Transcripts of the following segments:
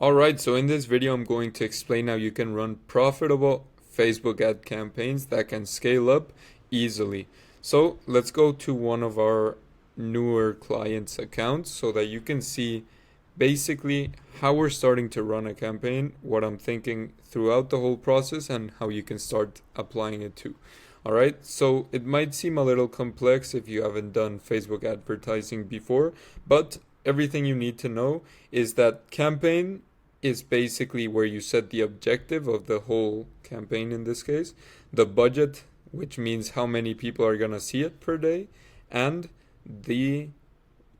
Alright, so in this video I'm going to explain how you can run profitable Facebook ad campaigns that can scale up easily. So let's go to one of our newer clients' accounts so that you can see basically how we're starting to run a campaign, what I'm thinking throughout the whole process, and how you can start applying it too. Alright, so it might seem a little complex if you haven't done Facebook advertising before, but everything you need to know is that campaign is basically where you set the objective of the whole campaign in this case, the budget, which means how many people are going to see it per day, and the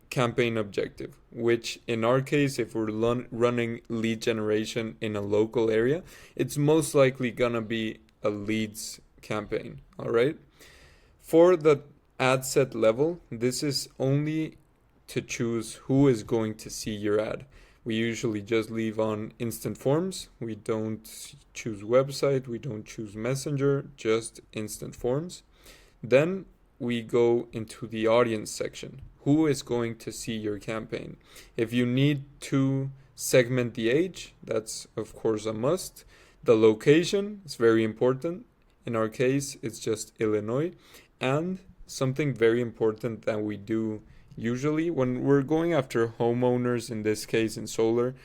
campaign objective, which in our case, if we're running lead generation in a local area, it's most likely going to be a leads campaign. All right. For the ad set level, this is only to choose who is going to see your ad. We usually just leave on instant forms. We don't choose website, we don't choose messenger, just instant forms. Then we go into the audience section. Who is going to see your campaign? If you need to segment the age, that's of course a must. The location is very important. In our case, it's just Illinois. And something very important that we do usually when we're going after homeowners, in this case in solar,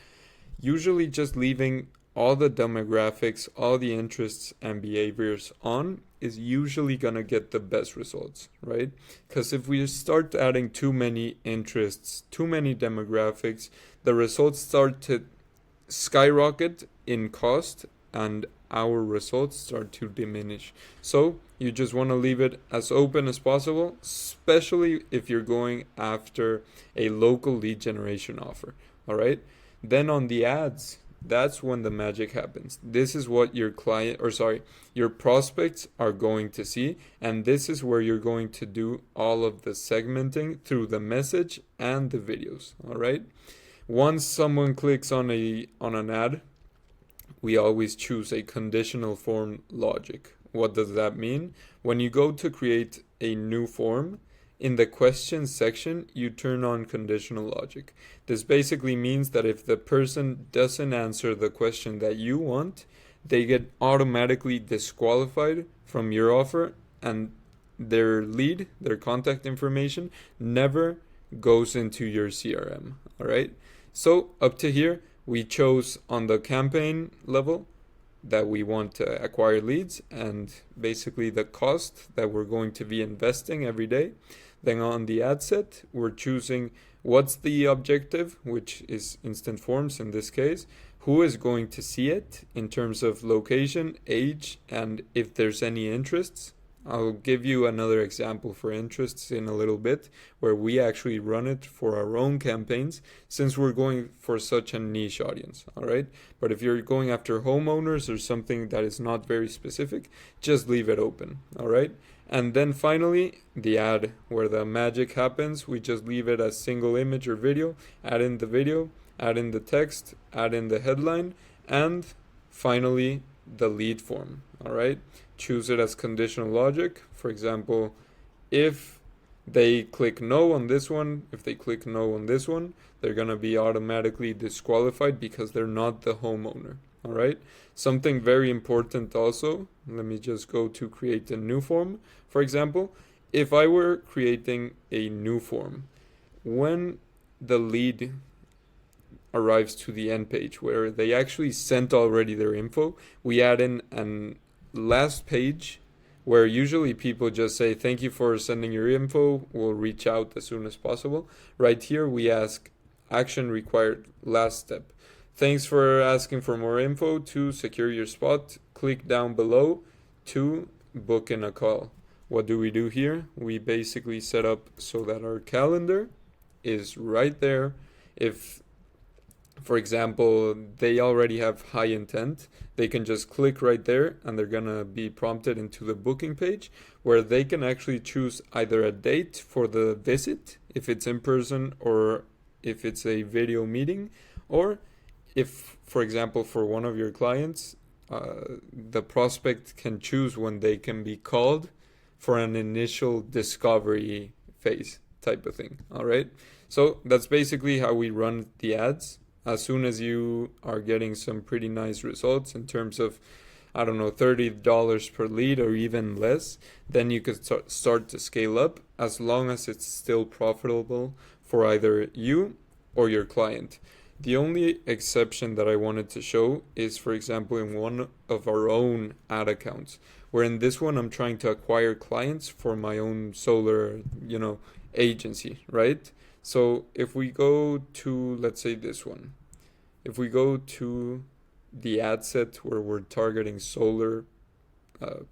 usually just leaving all the demographics, all the interests and behaviors on is usually gonna get the best results, right? Because if we start adding too many interests, too many demographics, the results start to skyrocket in cost and our results start to diminish. So you just want to leave it as open as possible, especially if you're going after a local lead generation offer. All right. Then on the ads, that's when the magic happens. This is what your your prospects are going to see. And this is where you're going to do all of the segmenting through the message and the videos. All right. Once someone clicks on an ad, we always choose a conditional form logic. What does that mean? When you go to create a new form, in the questions section, you turn on conditional logic. This basically means that if the person doesn't answer the question that you want, they get automatically disqualified from your offer and their lead, their contact information, never goes into your CRM. All right? So up to here, we chose on the campaign level that we want to acquire leads and basically the cost that we're going to be investing every day. Then on the ad set, we're choosing what's the objective, which is instant forms in this case, who is going to see it in terms of location, age, and if there's any interests. I'll give you another example for interests in a little bit where we actually run it for our own campaigns since we're going for such a niche audience, all right? But if you're going after homeowners or something that is not very specific, just leave it open, all right? And then finally, the ad where the magic happens, we just leave it as single image or video, add in the video, add in the text, add in the headline, and finally the lead form, all right? Choose it as conditional logic. For example, if they click no on this one, if they click no on this one, they're going to be automatically disqualified because they're not the homeowner. All right. Something very important also, let me just go to create a new form. For example, if I were creating a new form, when the lead arrives to the end page where they actually sent already their info, we add in an last page where usually people just say thank you for sending your info, we'll reach out as soon as possible. Right here we ask action required, last step. Thanks for asking for more info. To secure your spot, click down below to book in a call. What do we do here? We basically set up so that our calendar is right there. If for example, they already have high intent, they can just click right there and they're gonna be prompted into the booking page where they can actually choose either a date for the visit, if it's in person or if it's a video meeting, or if, for example, for one of your clients, the prospect can choose when they can be called for an initial discovery phase type of thing. All right. So that's basically how we run the ads. as soon as you are getting some pretty nice results in terms of, I don't know, $30 per lead or even less, then you could start to scale up, as long as it's still profitable for either you or your client. The only exception that I wanted to show is, for example, in one of our own ad accounts, where in this one I'm trying to acquire clients for my own solar, agency, right? So if we go to, let's say, this one, if we go to the ad set where we're targeting solar,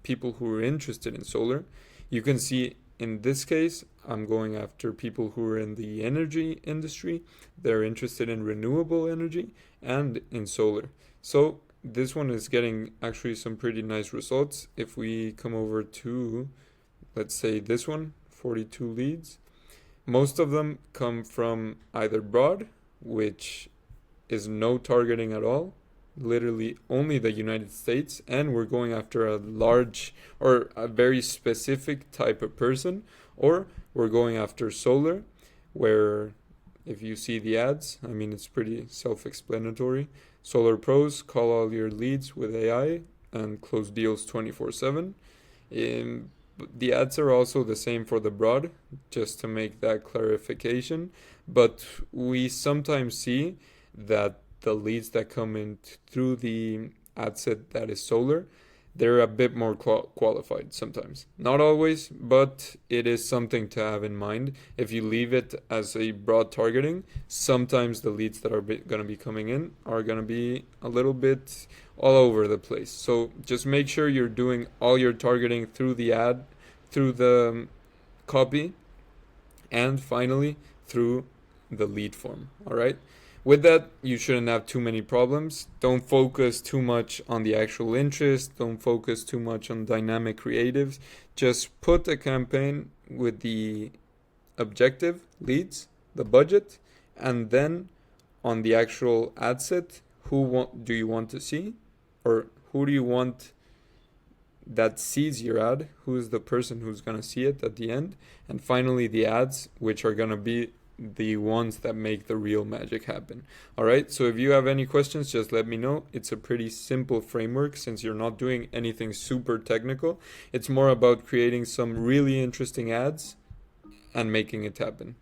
people who are interested in solar, you can see in this case, I'm going after people who are in the energy industry. They're interested in renewable energy and in solar. So this one is getting actually some pretty nice results. If we come over to, let's say, this one, 42 leads, most of them come from either broad, which is no targeting at all, literally only the United States, and we're going after a large or a very specific type of person, or we're going after solar, where if you see the ads, I mean, it's pretty self-explanatory. Solar Pros, call all your leads with AI and close deals 24/7. The ads are also the same for the broad, just to make that clarification, but we sometimes see that the leads that come in through the ad set that is solar, they're a bit more qualified sometimes. Not always, but it is something to have in mind. If you leave it as a broad targeting, sometimes the leads that are going to be coming in are going to be a little bit all over the place. So just make sure you're doing all your targeting through the ad, through the copy, and finally through the lead form. All right. With that, you shouldn't have too many problems. Don't focus too much on the actual interest. Don't focus too much on dynamic creatives. Just put a campaign with the objective, leads, the budget, and then on the actual ad set, do you want to see? Or who do you want that sees your ad? Who is the person who's going to see it at the end? And finally, the ads, which are going to be the ones that make the real magic happen. All right, so if you have any questions, just let me know. It's a pretty simple framework since you're not doing anything super technical. It's more about creating some really interesting ads and making it happen.